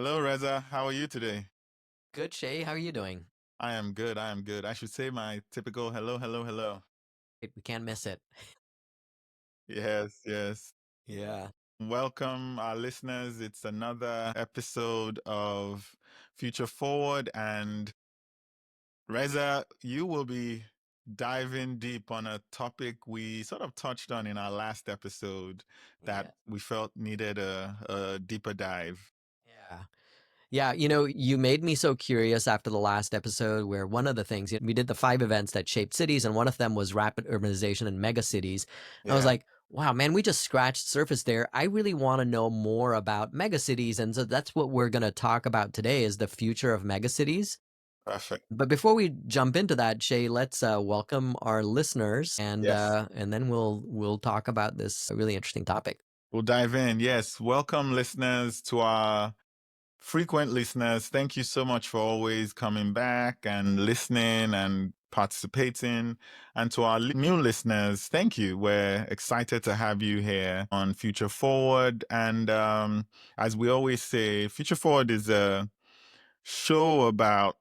Hello, Reza. How are you today? Good, Shay. How are you doing? I am good. I am good. I should say my typical hello, hello, hello. We can't miss it. Yes, yes. Yeah. Welcome, our listeners. It's another episode of Future Forward. And Reza, you will be diving deep on a topic we sort of touched on in our last episode that Yeah. we felt needed a deeper dive. Yeah. Yeah. You made me so curious after the last episode where one of the things we did the 5 events that shaped cities, and one of them was rapid urbanization and megacities. And I was Yeah, like, wow, man, we just scratched the surface there. I really want to know more about megacities. And so that's what we're going to talk about today is the future of megacities. perfect. But before we jump into that, Shay, let's welcome our listeners Yes. and then we'll talk about this really interesting topic. We'll dive in. Yes. Welcome, listeners, to our frequent listeners. Thank you so much for always coming back and listening and participating. And to our new listeners, thank you. We're excited to have you here on Future Forward. And as we always say, Future Forward is a show about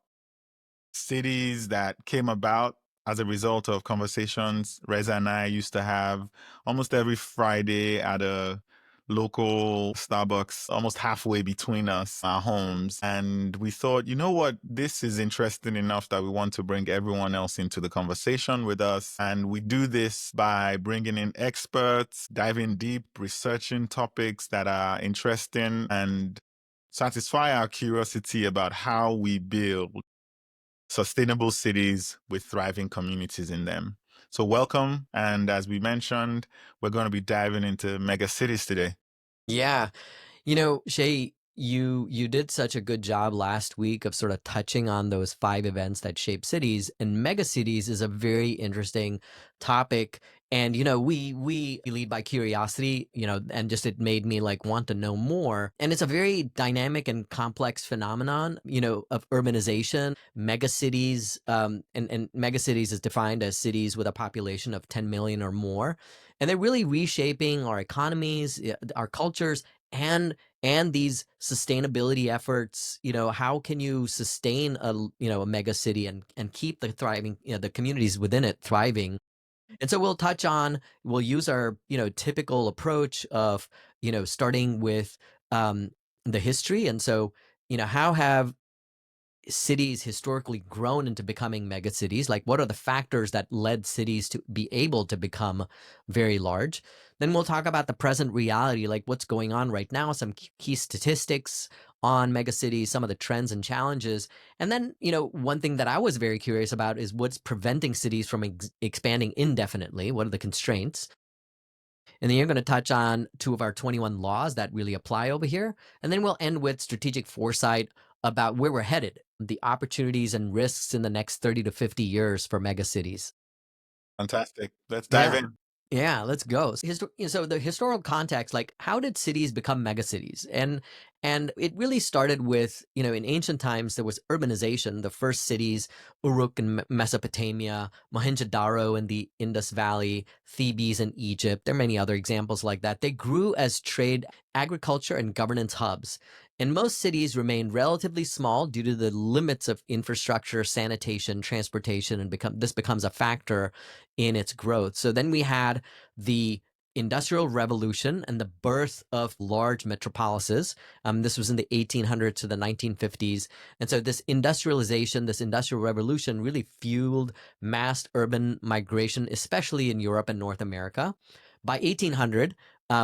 cities that came about as a result of conversations Reza and I used to have almost every Friday at a local Starbucks, almost halfway between us, our homes. And we thought, you know what, this is interesting enough that we want to bring everyone else into the conversation with us. And we do this by bringing in experts, diving deep, researching topics that are interesting and satisfy our curiosity about how we build sustainable cities with thriving communities in them. So, welcome. And as we mentioned, we're going to be diving into mega cities today. Yeah. Shay, you did such a good job last week of sort of touching on those 5 events that shape cities, and megacities is a very interesting topic. And we lead by curiosity, and just it made me like want to know more. And it's a very dynamic and complex phenomenon, of urbanization. Megacities, and megacities is defined as cities with a population of 10 million or more, and they're really reshaping our economies, our cultures, and these sustainability efforts. How can you sustain a mega city and keep the thriving, the communities within it thriving? And so we'll use our typical approach of starting with um the history. And so how have cities historically grown into becoming megacities? Like, what are the factors that led cities to be able to become very large? Then we'll talk about the present reality, like what's going on right now, some key statistics on megacities, some of the trends and challenges. And then, one thing that I was very curious about is what's preventing cities from expanding indefinitely? What are the constraints? And then you're going to touch on two of our 21 laws that really apply over here. And then we'll end with strategic foresight about where we're headed, the opportunities and risks in the next 30 to 50 years for megacities. Fantastic. Let's dive Yeah. in. Yeah, let's go. So the historical context, like how did cities become megacities? And it really started with, in ancient times there was urbanization. The first cities, Uruk in Mesopotamia, Mohenjo-daro in the Indus Valley, Thebes in Egypt. There are many other examples like that. They grew as trade, agriculture, and governance hubs. And most cities remained relatively small due to the limits of infrastructure, sanitation, transportation, and this becomes a factor in its growth. So then we had the Industrial Revolution and the birth of large metropolises. This was in the 1800s to the 1950s. And so this industrialization, this industrial revolution really fueled mass urban migration, especially in Europe and North America. By 1800,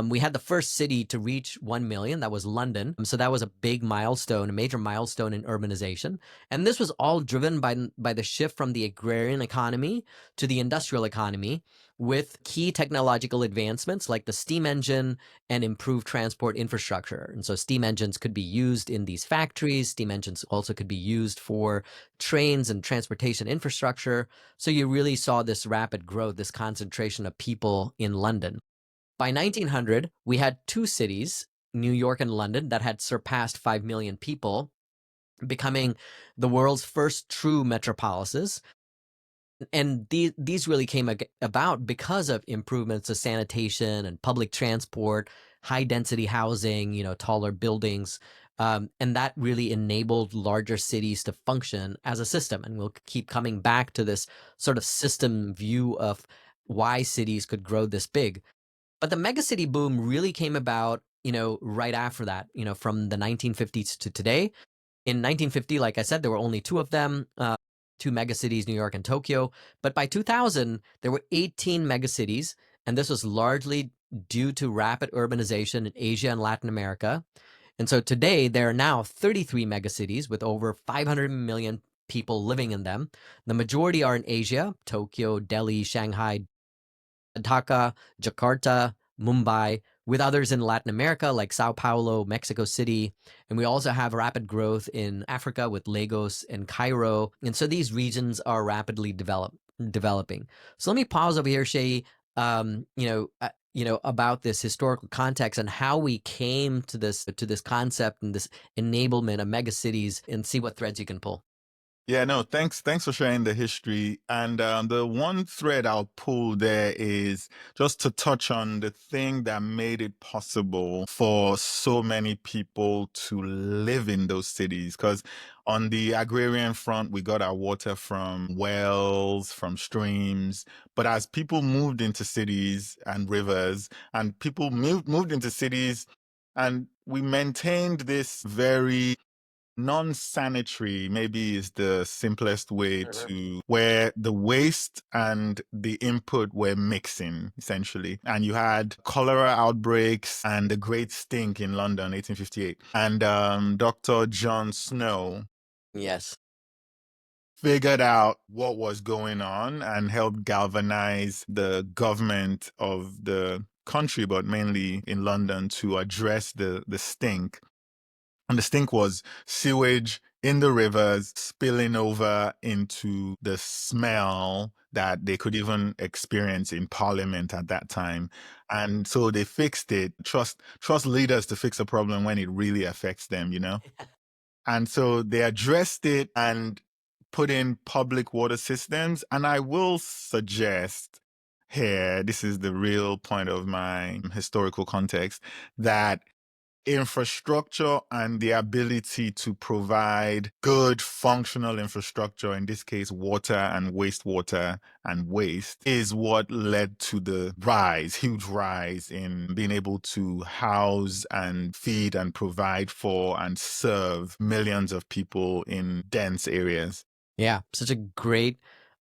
we had the first city to reach 1 million. That was London. So that was a big milestone, a major milestone in urbanization. And this was all driven by the shift from the agrarian economy to the industrial economy, with key technological advancements like the steam engine and improved transport infrastructure. And so steam engines could be used in these factories. Steam engines also could be used for trains and transportation infrastructure. So you really saw this rapid growth, this concentration of people in London. By 1900, we had two cities, New York and London, that had surpassed 5 million people, becoming the world's first true metropolises. And these really came about because of improvements to sanitation and public transport, high density housing, taller buildings. And that really enabled larger cities to function as a system. And we'll keep coming back to this sort of system view of why cities could grow this big. But the megacity boom really came about, right after that, from the 1950s to today. In 1950, like I said, there were only two of them, two megacities, New York and Tokyo. But by 2000, there were 18 megacities, and this was largely due to rapid urbanization in Asia and Latin America. And so today, there are now 33 megacities with over 500 million people living in them. The majority are in Asia: Tokyo, Delhi, Shanghai, Dhaka, Jakarta, Mumbai, with others in Latin America like Sao Paulo, Mexico City. And we also have rapid growth in Africa with Lagos and Cairo. And so these regions are rapidly developing. So let me pause over here, Shay, about this historical context and how we came to this concept and this enablement of megacities, and see what threads you can pull. Yeah, no, thanks for sharing the history. And the one thread I'll pull there is just to touch on the thing that made it possible for so many people to live in those cities. Because on the agrarian front, we got our water from wells, from streams. But as people moved into cities and rivers, and people moved into cities, and we maintained this very non-sanitary, maybe is the simplest way Mhm. to, where the waste and the input were mixing essentially. And you had cholera outbreaks and the Great Stink in London, 1858. And Dr. John Snow Yes. figured out what was going on and helped galvanize the government of the country, but mainly in London, to address the stink. And the stink was sewage in the rivers spilling over into the smell that they could even experience in Parliament at that time. And so they fixed it. Trust leaders to fix a problem when it really affects them, you know? And so they addressed it and put in public water systems. And I will suggest here, this is the real point of my historical context, that infrastructure and the ability to provide good functional infrastructure, in this case water and wastewater and waste, is what led to the huge rise in being able to house and feed and provide for and serve millions of people in dense areas. Yeah, such a great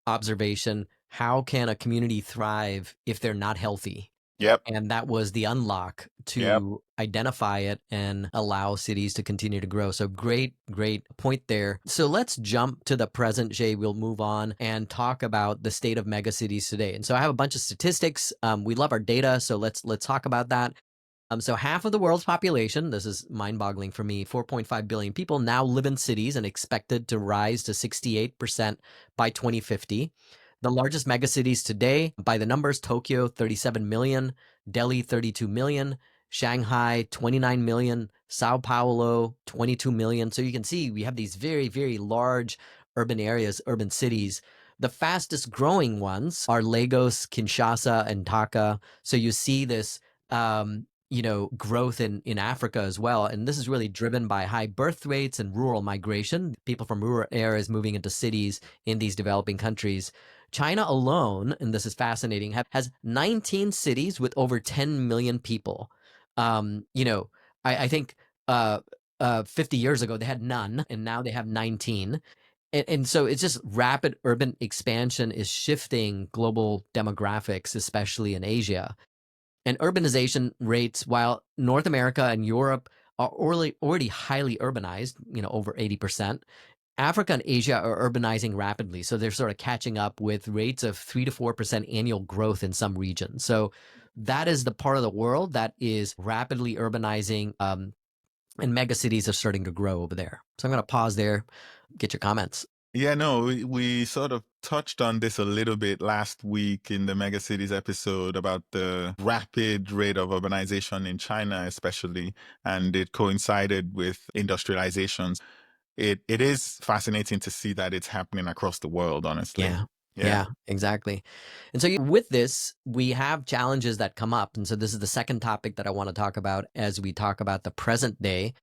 observation. How can a community thrive if they're not healthy? Yep. And that was the unlock Yep. to identify it and allow cities to continue to grow. So great, great point there. So let's jump to the present, Jay. We'll move on and talk about the state of megacities today. And so I have a bunch of statistics. We love our data, so let's talk about that. So half of the world's population, this is mind-boggling for me, 4.5 billion people now live in cities and expected to rise to 68% by 2050. The largest megacities today, by the numbers: Tokyo, 37 million, Delhi, 32 million, Shanghai, 29 million, Sao Paulo, 22 million. So you can see we have these very, very large urban areas, urban cities. The fastest growing ones are Lagos, Kinshasa, and Dhaka. So you see this growth in Africa as well. And this is really driven by high birth rates and rural migration, people from rural areas moving into cities in these developing countries. China alone, and this is fascinating, has 19 cities with over 10 million people. I think 50 years ago they had none, and now they have 19. And so it's just rapid urban expansion is shifting global demographics, especially in Asia. And urbanization rates, while North America and Europe are already highly urbanized, over 80%, Africa and Asia are urbanizing rapidly. So they're sort of catching up with rates of 3 to 4% annual growth in some regions. So that is the part of the world that is rapidly urbanizing, and megacities are starting to grow over there. So I'm going to pause there, get your comments. Yeah, no, we sort of touched on this a little bit last week in the Megacities episode about the rapid rate of urbanization in China, especially, and it coincided with industrializations. It is fascinating to see that it's happening across the world, honestly. Yeah. Yeah. Yeah, exactly. And so with this, we have challenges that come up. And so this is the second topic that I want to talk about as we talk about the present day.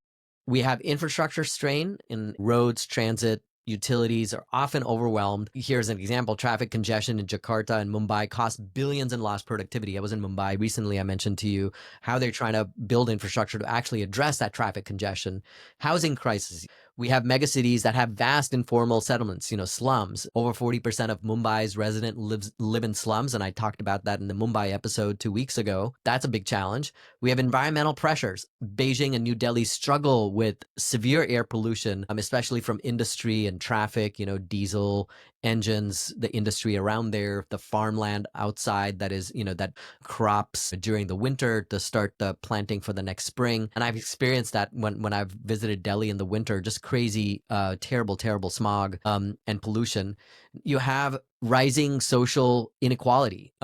We have infrastructure strain in roads, transit, utilities are often overwhelmed. Here's an example: traffic congestion in Jakarta and Mumbai costs billions in lost productivity. I was in Mumbai recently. I mentioned to you how they're trying to build infrastructure to actually address that traffic congestion. Housing crisis. We have megacities that have vast informal settlements, slums. Over 40% of Mumbai's residents live in slums, and I talked about that in the Mumbai episode 2 weeks ago. That's a big challenge. We have environmental pressures. Beijing and New Delhi struggle with severe air pollution, especially from industry and traffic, diesel engines, the industry around there, the farmland outside that crops during the winter to start the planting for the next spring. And I've experienced that when I've visited Delhi in the winter, just crazy, terrible, terrible smog and pollution. You have rising social inequality.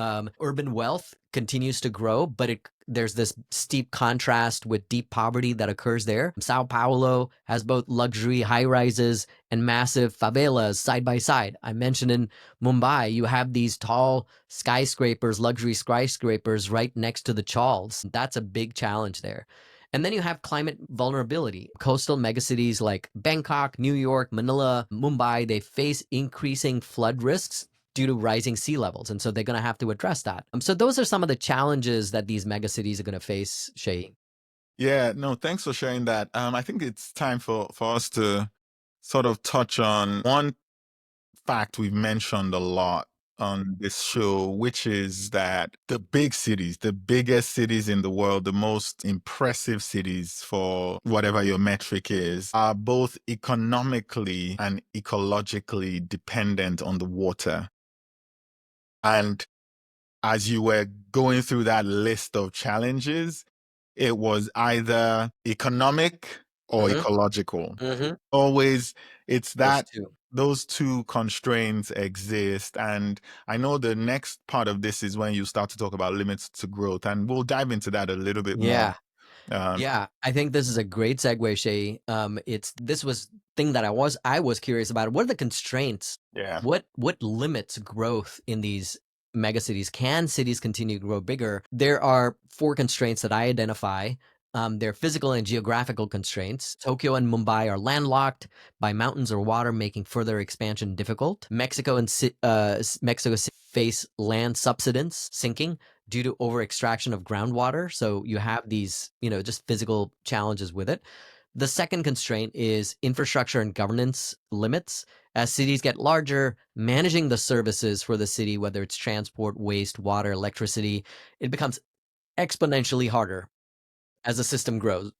Urban wealth continues to grow, but there's this steep contrast with deep poverty that occurs there. Sao Paulo has both luxury high rises and massive favelas side by side. I mentioned in Mumbai, you have these tall skyscrapers, luxury skyscrapers right next to the chawls. That's a big challenge there. And then you have climate vulnerability. Coastal megacities like Bangkok, New York, Manila, Mumbai, they face increasing flood risks due to rising sea levels. And so they're going to have to address that. So those are some of the challenges that these megacities are going to face, Shay. Yeah, no, thanks for sharing that. I think it's time for us to sort of touch on one fact we've mentioned a lot on this show, which is that the big cities, the biggest cities in the world, the most impressive cities for whatever your metric is, are both economically and ecologically dependent on the water. And as you were going through that list of challenges, it was either economic or Mm-hmm. ecological. Mm-hmm. Always, it's Those that two. those two constraints exist. And I know the next part of this is when you start to talk about limits to growth, and we'll dive into that a little bit more. Yeah. Um, Yeah, I think this is a great segue, Shay. This was thing that I was curious about. What are the constraints? yeah, What limits growth in these megacities? Can cities continue to grow bigger? There are four constraints that I identify. They're physical and geographical constraints. Tokyo and Mumbai are landlocked by mountains or water, making further expansion difficult. Mexico face land subsidence sinking due to over extraction of groundwater. So you have these, just physical challenges with it. The second constraint is infrastructure and governance limits. As cities get larger, managing the services for the city, whether it's transport, waste, water, electricity, it becomes exponentially harder as the system grows.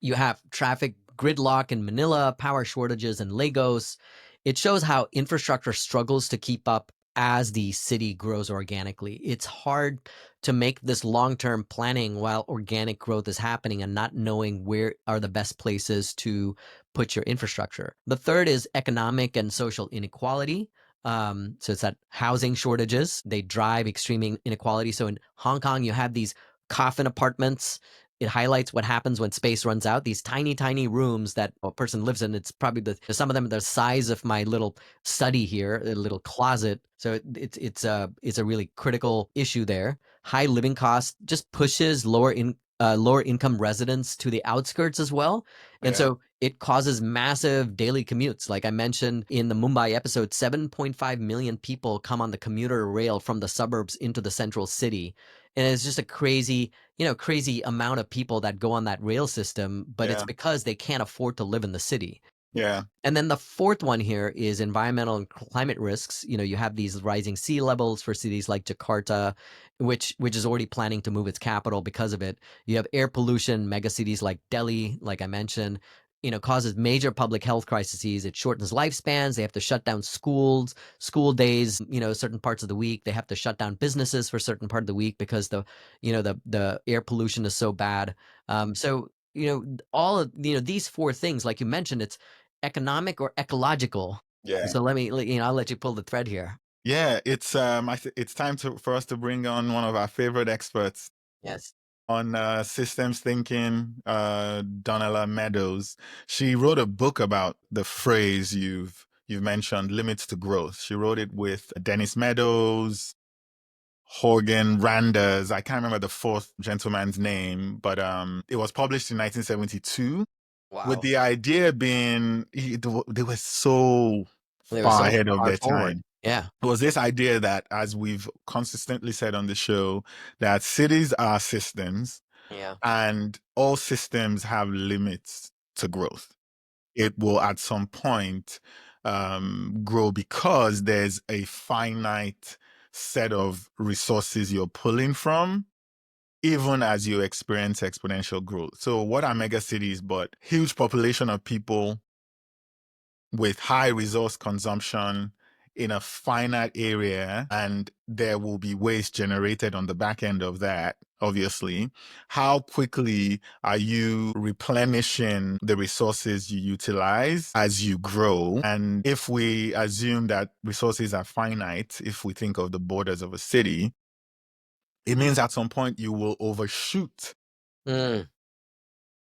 You have traffic gridlock in Manila, power shortages in Lagos. It shows how infrastructure struggles to keep up as the city grows organically. It's hard to make this long-term planning while organic growth is happening and not knowing where are the best places to put your infrastructure. The third is economic and social inequality. So it's that housing shortages, they drive extreme inequality. So in Hong Kong, you have these coffin apartments. It highlights what happens when space runs out. These tiny, tiny rooms that a person lives in. It's probably some of them the size of my little study here, a little closet. So it's a really critical issue there. High living costs just pushes lower income residents to the outskirts as well, and yeah, so it causes massive daily commutes. Like I mentioned in the Mumbai episode, 7.5 million people come on the commuter rail from the suburbs into the central city, and it's just a crazy amount of people that go on that rail system, but it's yeah, because they can't afford to live in the city. yeah, And then the fourth one here is environmental and climate risks. You have these rising sea levels for cities like Jakarta, which is already planning to move its capital because of it. You have air pollution, megacities like Delhi, like I mentioned, causes major public health crises. It shortens lifespans. They have to shut down schools, school days, certain parts of the week. They have to shut down businesses for certain part of the week because the air pollution is so bad. So all of these four things, like you mentioned, it's economic or ecological. yeah. So I'll let you pull the thread here. Yeah, it's time for us to bring on one of our favorite experts Yes. on systems thinking, Donella Meadows. She wrote a book about the phrase you've mentioned, limits to growth. She wrote it with Dennis Meadows, Horgan Randers. I can't remember the fourth gentleman's name, but it was published in 1972. with Wow. the idea being they were so They were far so ahead of far their forward. time. Yeah. It was this idea that, as we've consistently said on the show, that cities are systems Yeah. and all systems have limits to growth. It will at some point grow because there's a finite set of resources you're pulling from, even as you experience exponential growth. So, what are megacities but huge population of people with high resource consumption in a finite area, and there will be waste generated on the back end of that, obviously. How quickly are you replenishing the resources you utilize as you grow? And if we assume that resources are finite, if we think of the borders of a city, it means at some point you will overshoot Mm,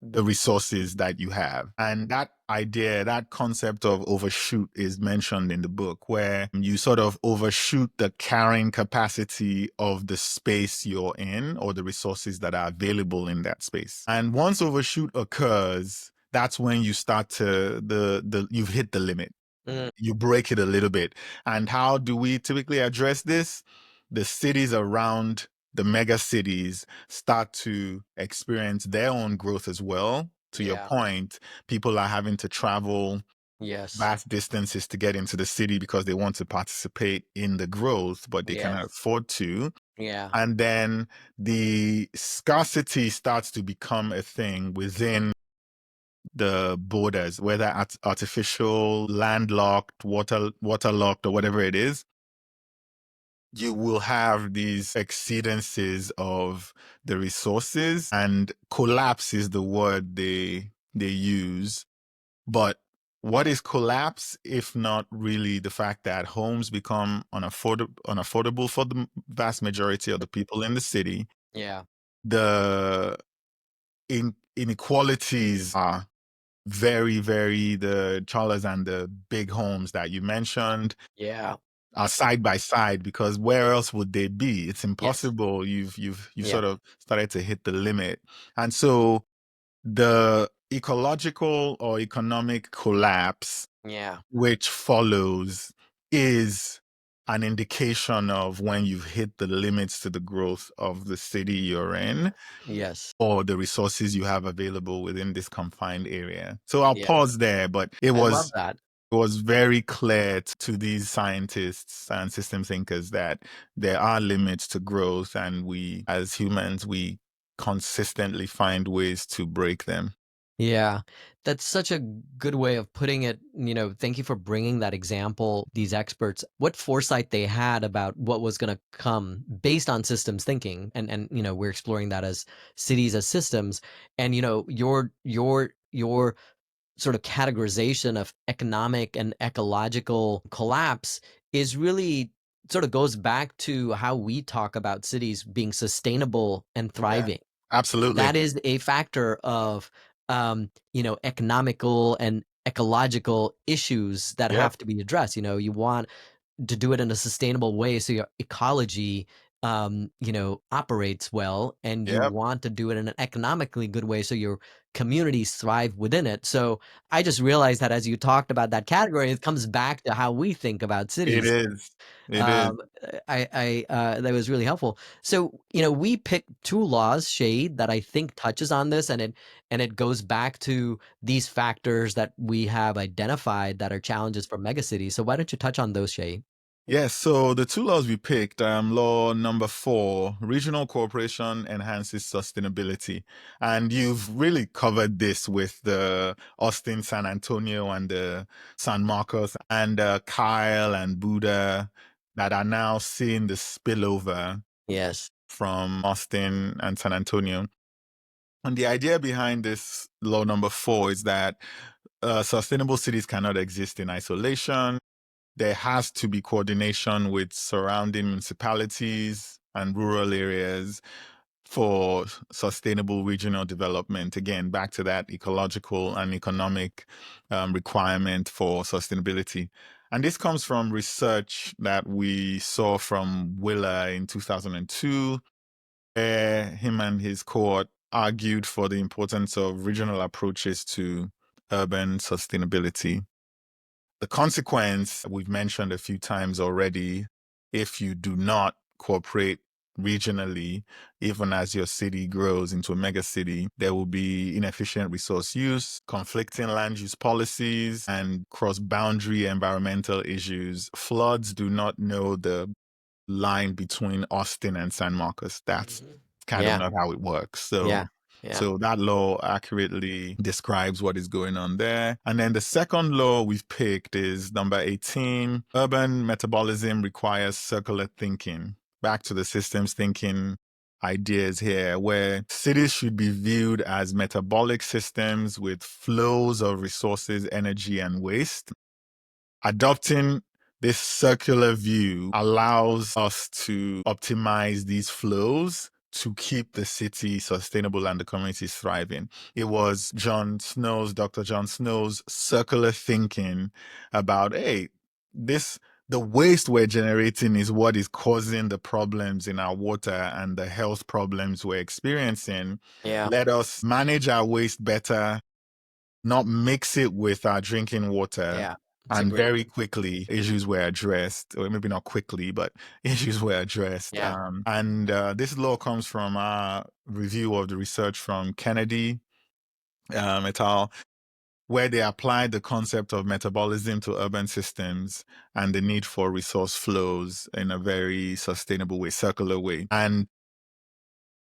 the resources that you have. And that idea, that concept of overshoot is mentioned in the book, where you sort of overshoot the carrying capacity of the space you're in or the resources that are available in that space. And once overshoot occurs, that's when you start to you've hit the limit. mm, You break it a little bit. And how do we typically address this? The cities around the mega cities start to experience their own growth as well. To your yeah. point, people are having to travel Yes. vast distances to get into the city because they want to participate in the growth, but they cannot Yes. afford to. Yeah. And then the scarcity starts to become a thing within the borders, whether artificial, landlocked, waterlocked, or whatever it is. You will have these exceedances of the resources, and collapse is the word they use. But what is collapse if not really the fact that homes become unaffordable for the vast majority of the people in the city? Yeah. The inequalities are very, very, the Charles and the big homes that you mentioned Yeah. are side by side, because where else would they be? It's Yes. impossible. You've Yeah. sort of started to hit the limit. And so the ecological or economic collapse Yeah. which follows is an indication of when you've hit the limits to the growth of the city you're in Yes. or the resources you have available within this confined area. So I'll Yes. pause there, but it I love was that. it was very clear to these scientists and system thinkers that there are limits to growth, and we as humans we consistently find ways to break them. Yeah, that's such a good way of putting it. Thank you for bringing that example, these experts, what foresight they had about what was going to come based on systems thinking. And we're exploring that as cities as systems. And, your sort of categorization of economic and ecological collapse is really sort of goes back to how we talk about cities being sustainable and Yeah, thriving. absolutely. That is a factor of, economical and ecological issues that Yep. have to be addressed. You want to do it in a sustainable way so your ecology, operates well, and you Yep. want to do it in an economically good way so your communities thrive within it. So I just realized that as you talked about that category, it comes back to how we think about It cities. is. It is. Um, that was really helpful. So, we picked two laws, Shade, that I think touches on this, and it goes back to these factors that we have identified that are challenges for megacities. So why don't you touch on those, Shade? Yes, so the two laws we picked, law number 4, regional cooperation enhances sustainability. And you've really covered this with the Austin, San Antonio, and the San Marcos, and Kyle and Buddha that are now seeing the spillover Yes. from Austin and San Antonio. And the idea behind this law number 4 is that sustainable cities cannot exist in isolation. There has to be coordination with surrounding municipalities and rural areas for sustainable regional development. Again, back to that ecological and economic requirement for sustainability. And this comes from research that we saw from Willer in 2002, where him and his cohort argued for the importance of regional approaches to urban sustainability. The consequence we've mentioned a few times already, if you do not cooperate regionally, even as your city grows into a megacity, there will be inefficient resource use, conflicting land use policies, and cross-boundary environmental issues. Floods do not know the line between Austin and San Marcos. That's Hmm. kind of Yeah. not how it works. Yeah. So Yeah. so that law accurately describes what is going on there. And then the second law we've picked is number 18. Urban metabolism requires circular thinking. Back to the systems thinking ideas here, where cities should be viewed as metabolic systems with flows of resources, energy, and waste. Adopting this circular view allows us to optimize these flows to keep the city sustainable and the communities thriving. It was Dr. John Snow's circular thinking about, hey, the waste we're generating is what is causing the problems in our water and the health problems we're experiencing. Yeah. Let us manage our waste better, not mix it with our drinking water. Yeah. It's a And great. very quickly, issues were addressed, or maybe not quickly, but issues were addressed. Yeah. And this law comes from our review of the research from Kennedy et al., where they applied the concept of metabolism to urban systems and the need for resource flows in a very sustainable way, circular way. And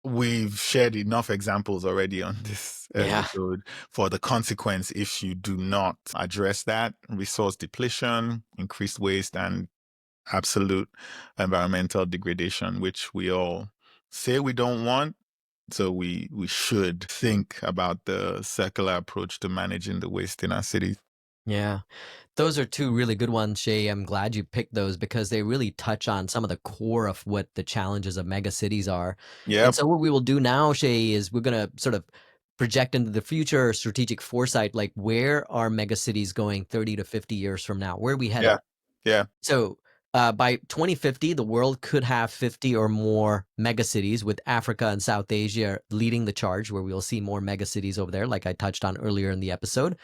we've shared enough examples already on this Yeah. episode for the consequence if you do not address that: resource depletion, increased waste, and absolute environmental degradation, which we all say we don't want. So we should think about the circular approach to managing the waste in our cities. Yeah. Those are two really good ones, Shay. I'm glad you picked those because they really touch on some of the core of what the challenges of mega cities are. And Yep. so what we will do now, Shay, is we're going to sort of project into the future, strategic foresight, like where are mega cities going 30 to 50 years from now? Where are we Yeah. headed? Yeah. So by 2050, the world could have 50 or more megacities, with Africa and South Asia leading the charge, where we'll see more megacities over there, like I touched on earlier in the episode.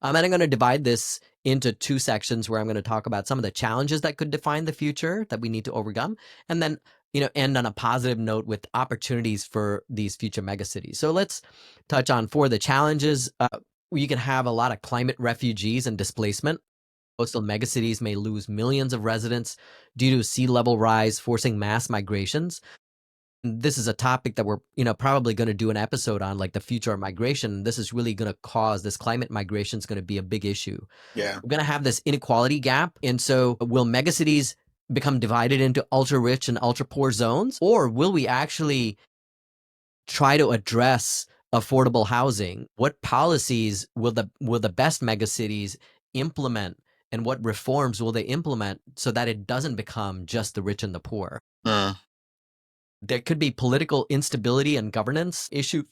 And I'm going to divide this into two sections where I'm going to talk about some of the challenges that could define the future that we need to overcome, and then end on a positive note with opportunities for these future megacities. So let's touch on for the challenges. You can have a lot of climate refugees and displacement. Coastal megacities may lose millions of residents due to sea level rise, forcing mass migrations. This is a topic that we're, probably going to do an episode on, like the future of migration. This is really going to cause this climate migration is going to be a big issue. Yeah. We're going to have this inequality gap. And so will megacities become divided into ultra rich and ultra poor zones? Or will we actually try to address affordable housing? What policies will the best megacities implement, and what reforms will they implement so that it doesn't become just the rich and the poor? Mm. There could be political instability and governance issue.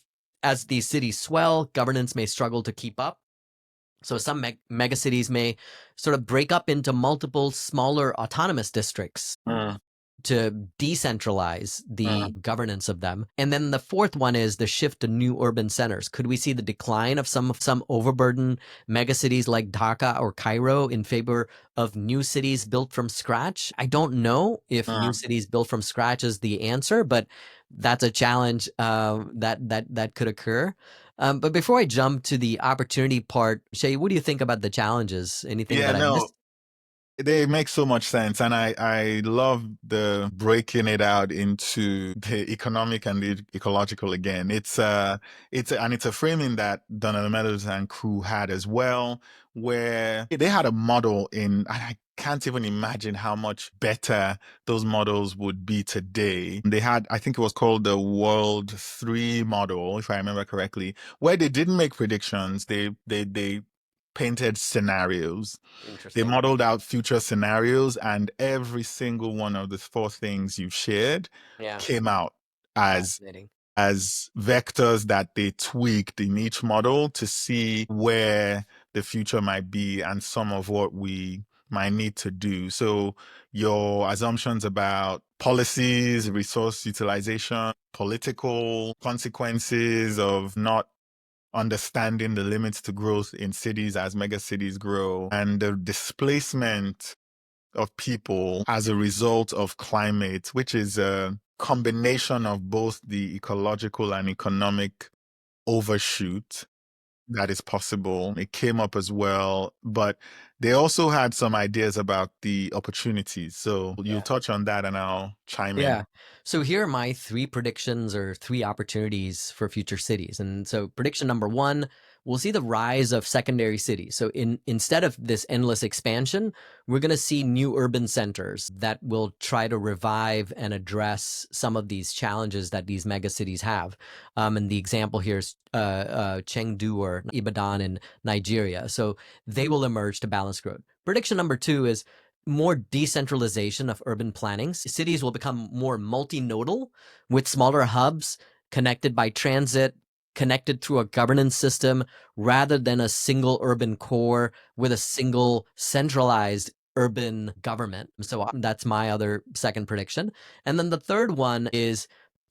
As these cities swell, governance may struggle to keep up. So some megacities may sort of break up into multiple smaller autonomous districts Mm. to decentralize the Mm. governance of them. And then the fourth one is the shift to new urban centers. Could we see the decline of some overburdened megacities like Dhaka or Cairo in favor of new cities built from scratch? I don't know if new Mm. cities built from scratch is the answer, but that's a challenge that could occur. But before I jump to the opportunity part, Shay, what do you think about the challenges? Anything Yeah, that I no, missed? they make so much sense, and I love the breaking it out into the economic and the ecological again. It's a framing that Donald Meadows and crew had as well, where they had a model and I can't even imagine how much better those models would be today. They had, I think it was called the World 3 model, if I remember correctly, where they didn't make predictions. They painted scenarios. They Interesting. modeled out future scenarios, and every single one of the four things you've shared Yeah, came out as fascinating. vectors that they tweaked in each model to see where the future might be and some of what we might need to do. So your assumptions about policies, resource utilization, political consequences of not understanding the limits to growth in cities as megacities grow, and the displacement of people as a result of climate, which is a combination of both the ecological and economic overshoot that is possible. It came up as well, but they also had some ideas about the opportunities. So you'll Yeah. touch on that and I'll chime in. Yeah. So here are my three predictions or three opportunities for future cities. And so prediction number one, we'll see the rise of secondary cities. So instead of this endless expansion, we're going to see new urban centers that will try to revive and address some of these challenges that these megacities have. And the example here is Chengdu or Ibadan in Nigeria. So they will emerge to balance growth. Prediction number two is more decentralization of urban planning. Cities will become more multinodal with smaller hubs connected by transit, connected through a governance system, rather than a single urban core with a single centralized urban government. So that's my other second prediction. And then the third one is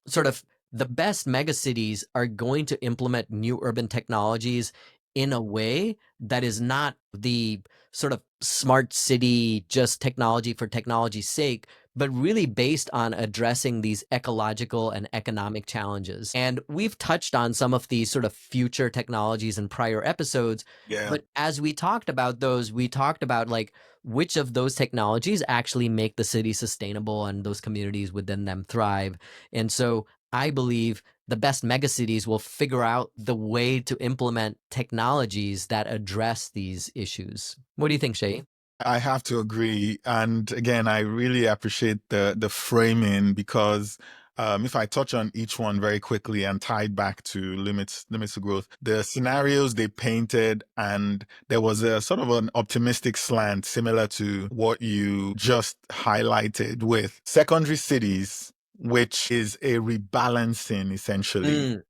sort of the best megacities are going to implement new urban technologies in a way that is not the sort of smart city, just technology for technology's sake, but really based on addressing these ecological and economic challenges. And we've touched on some of these sort of future technologies in prior episodes. Yeah. But as we talked about those, we talked about like which of those technologies actually make the city sustainable and those communities within them thrive. And so I believe the best megacities will figure out the way to implement technologies that address these issues. What do you think, Shay? I have to agree. And again, I really appreciate the framing because if I touch on each one very quickly and tied back to limits to growth, the scenarios they painted, and there was a sort of an optimistic slant similar to what you just highlighted with secondary cities, which is a rebalancing essentially.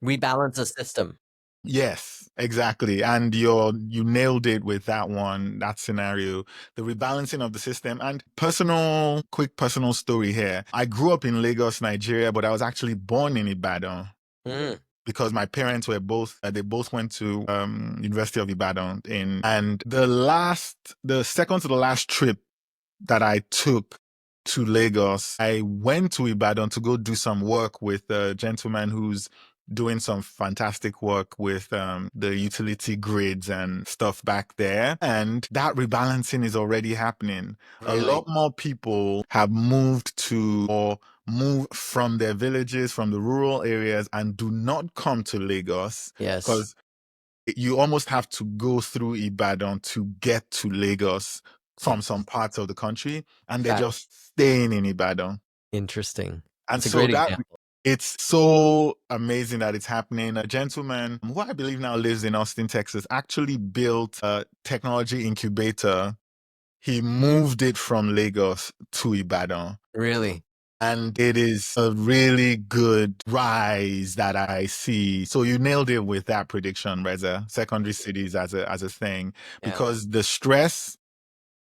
Rebalance a system. Yes, exactly. And you nailed it with that one, that scenario, the rebalancing of the system. And quick personal story here. I grew up in Lagos, Nigeria, but I was actually born in Ibadan Mm, because my parents were both they both went to University of Ibadan and the second to the last trip that I took to Lagos, I went to Ibadan to go do some work with a gentleman who's doing some fantastic work with the utility grids and stuff back there. And that rebalancing is already happening. A really? lot more people have moved to or move from their villages, from the rural areas, and do not come to Lagos Yes. because you almost have to go through Ibadan to get to Lagos from some parts of the country, and they're That just staying in Ibadan. interesting. And It's a so great example. it's so amazing that it's happening. A gentleman who I believe now lives in Austin, Texas, actually built a technology incubator. He moved it from Lagos to Ibadan. Really? And it is a really good rise that I see. So you nailed it with that prediction, Reza. Secondary cities as a thing, Yeah. because the stress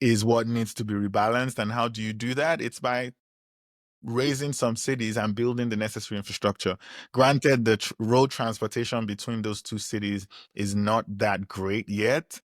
is what needs to be rebalanced. And how do you do that? It's by raising some cities and building the necessary infrastructure. Granted, the road transportation between those two cities is not that great yet,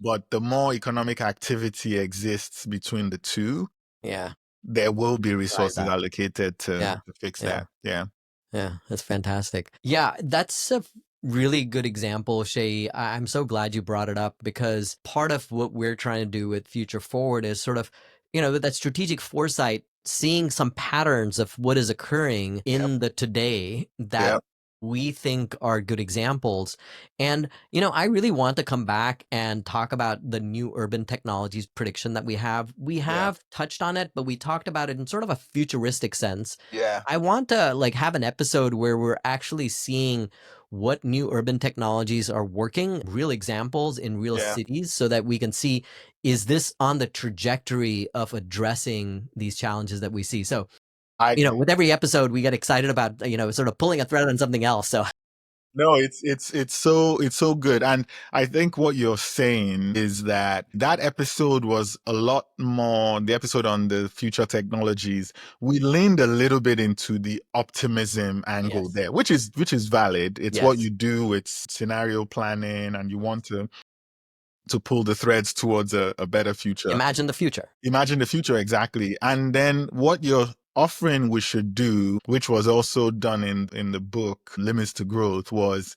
but the more economic activity exists between the two, Yeah. there will be Drive resources that. allocated Yeah. to fix Yeah. that. Yeah. Yeah, that's fantastic. Yeah, that's a really good example, Shay. I'm so glad you brought it up because part of what we're trying to do with Future Forward is sort of, with that strategic foresight, seeing some patterns of what is occurring Yep. in the today that Yep. we think are good examples. And, I really want to come back and talk about the new urban technologies prediction that we have. We Yeah. have touched on it, but we talked about it in sort of a futuristic sense. Yeah. I want to like have an episode where we're actually seeing what new urban technologies are working, real examples in real Yeah. cities, so that we can see, is this on the trajectory of addressing these challenges that we see? So, I with every episode, we get excited about, sort of pulling a thread on something else. So No, it's so good. And I think what you're saying is that that episode was a lot more, the episode on the future technologies, we leaned a little bit into the optimism angle Yes. there, which is valid. It's what Yes. you do, it's scenario planning, and you want to pull the threads towards a better future. Imagine the future. Imagine the future, exactly. And then what you're offering we should do, which was also done in the book Limits to Growth, was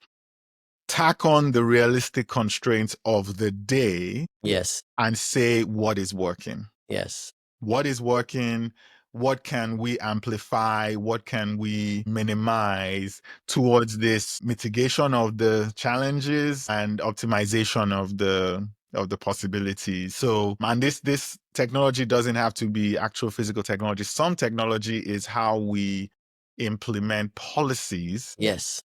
tack on the realistic constraints of the day Yes. and say what is working. Yes. What is working? What can we amplify? What can we minimize towards this mitigation of the challenges and optimization of the possibilities? So, and this technology doesn't have to be actual physical technology. Some technology is how we implement policies Yes.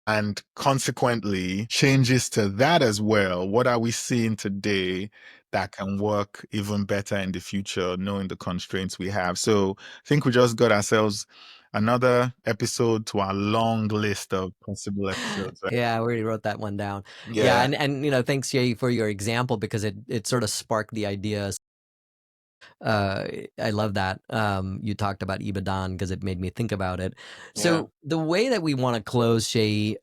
and consequently changes to that as well. What are we seeing today that can work even better in the future, knowing the constraints we have? So I think we just got ourselves another episode to our long list of possible episodes. Right? Yeah, I already wrote that one down. Yeah, Yeah, and thanks Jay for your example because it sort of sparked the ideas. Uh, I love that. You talked about Ibadan because it made me think about it. yeah, So the way that we want to close, Shay,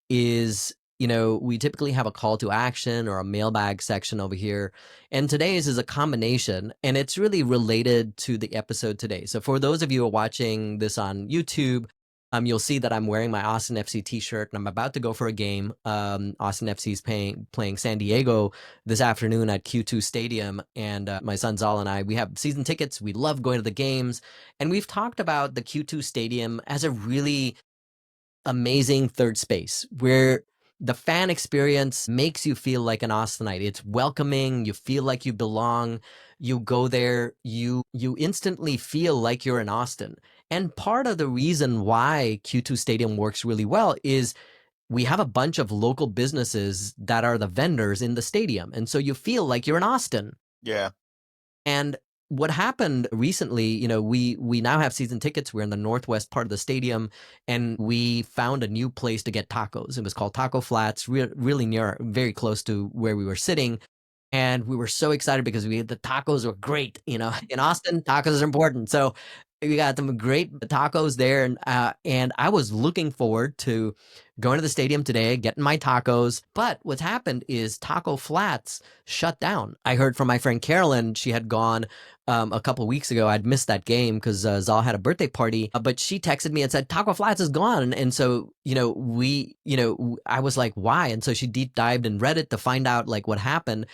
is we typically have a call to action or a mailbag section over here, and today's is a combination, and it's really related to the episode today. So for those of you who are watching this on YouTube. You'll see that I'm wearing my Austin FC T-shirt, and I'm about to go for a game. Austin FC is playing San Diego this afternoon at Q2 Stadium, and my son Zal and I, we have season tickets. We love going to the games, and we've talked about the Q2 Stadium as a really amazing third space where the fan experience makes you feel like an Austinite. It's welcoming. You feel like you belong. You go there, you instantly feel like you're in Austin. And part of the reason why Q2 Stadium works really well is we have a bunch of local businesses that are the vendors in the stadium. And so you feel like you're in Austin. yeah, And what happened recently, we now have season tickets. We're in the northwest part of the stadium, and we found a new place to get tacos. It was called Taco Flats, really near, very close to where we were sitting. And we were so excited because the tacos were great. In Austin, tacos are important. So we got some great tacos there, and I was looking forward to going to the stadium today, getting my tacos. But what's happened is Taco Flats shut down. I heard from my friend Carolyn; she had gone a couple of weeks ago. I'd missed that game because Zal had a birthday party, but she texted me and said Taco Flats is gone. And so I was like, why? And so she deep dived in Reddit to find out like what happened.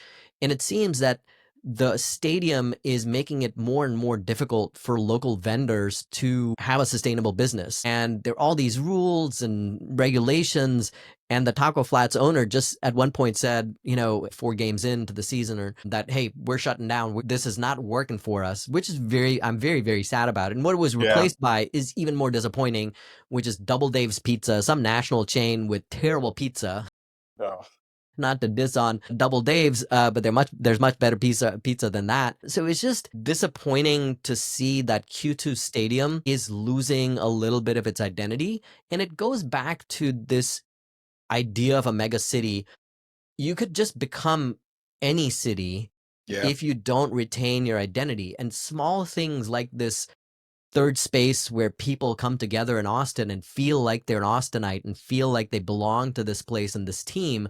And it seems that the stadium is making it more and more difficult for local vendors to have a sustainable business. And there are all these rules and regulations. And the Taco Flats owner just at one point said, 4 games into the season, or that, hey, we're shutting down. This is not working for us, which is I'm very, very sad about it. And what it was yeah. replaced by is even more disappointing, which is Double Dave's Pizza, some national chain with terrible pizza. Oh, Not to diss on Double Dave's, but there's much better pizza than that. So it's just disappointing to see that Q2 Stadium is losing a little bit of its identity, and it goes back to this idea of a mega city. You could just become any city yeah. if you don't retain your identity, and small things like this third space where people come together in Austin and feel like they're an Austinite and feel like they belong to this place and this team.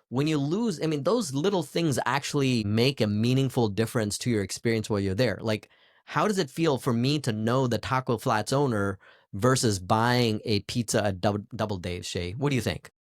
When you lose, I mean, those little things actually make a meaningful difference to your experience while you're there. Like, how does it feel for me to know the Taco Flats owner versus buying a pizza at Double Dave's, Shay? What do you think?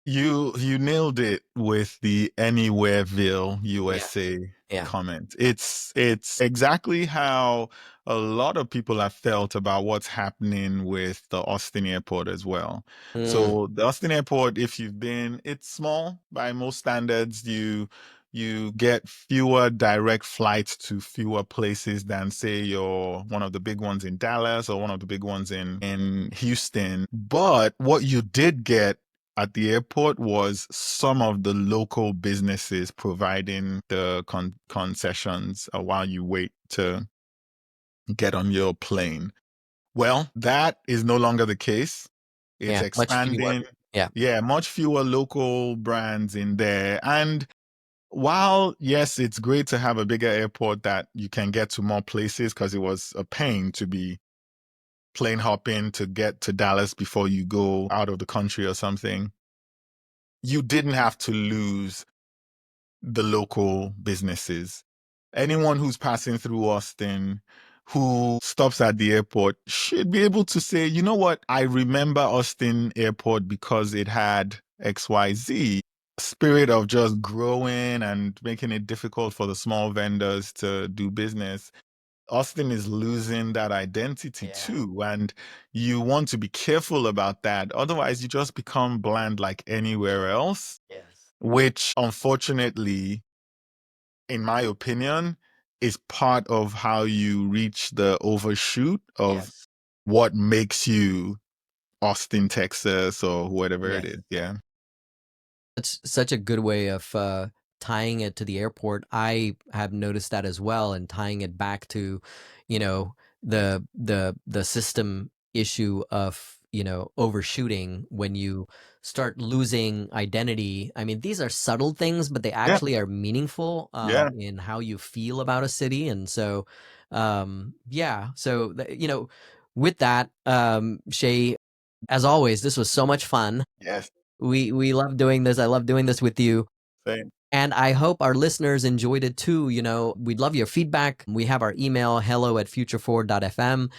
You nailed it with the Anywhereville, Yeah. USA Yeah. comment. It's exactly how a lot of people have felt about what's happening with the Austin airport as well. Mm, So the Austin airport, if you've been, it's small by most standards. You get fewer direct flights to fewer places than say you're one of the big ones in Dallas or one of the big ones in Houston. But what you did get at the airport was some of the local businesses providing the concessions while you wait to get on your plane. Well, that is no longer the case. It's Yeah, much fewer. expanding. Yeah, Yeah, much fewer local brands in there. And while, yes, it's great to have a bigger airport that you can get to more places because it was a pain to be plane hopping to get to Dallas before you go out of the country or something, you didn't have to lose the local businesses. Anyone who's passing through Austin who stops at the airport should be able to say, you know what, I remember Austin Airport because it had XYZ. Spirit of just growing and making it difficult for the small vendors to do business. Austin is losing that identity yeah, too. And you want to be careful about that. Otherwise, you just become bland like anywhere else, yes, which unfortunately, in my opinion, is part of how you reach the overshoot of yes, what makes you Austin, Texas, or whatever it yes. is. Yeah. It's such a good way of tying it to the airport. I have noticed that as well, and tying it back to, you know, the system issue of overshooting when you start losing identity. I mean, these are subtle things, but they Yeah. actually are meaningful Yeah. in how you feel about a city. And so, yeah. So with that, Shay, as always, this was so much fun. Yes. We love doing this. I love doing this with you. Same. And I hope our listeners enjoyed it too. We'd love your feedback. We have our email, hello@future4.fm.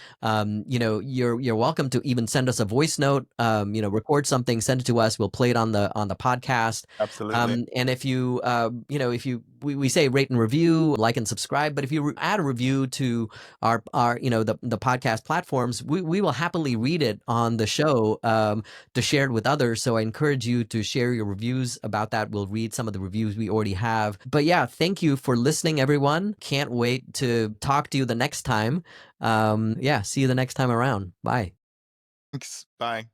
You're welcome to even send us a voice note, record something, send it to us. We'll play it on the podcast. Absolutely. And if you, we say rate and review, like and subscribe, but if you add a review to our the podcast platforms, we will happily read it on the show to share it with others. So I encourage you to share your reviews about that. We'll read some of the reviews we already have. But yeah, thank you for listening, everyone. Can't wait to talk to you the next time. Yeah, see you the next time around. Bye. Thanks. Bye.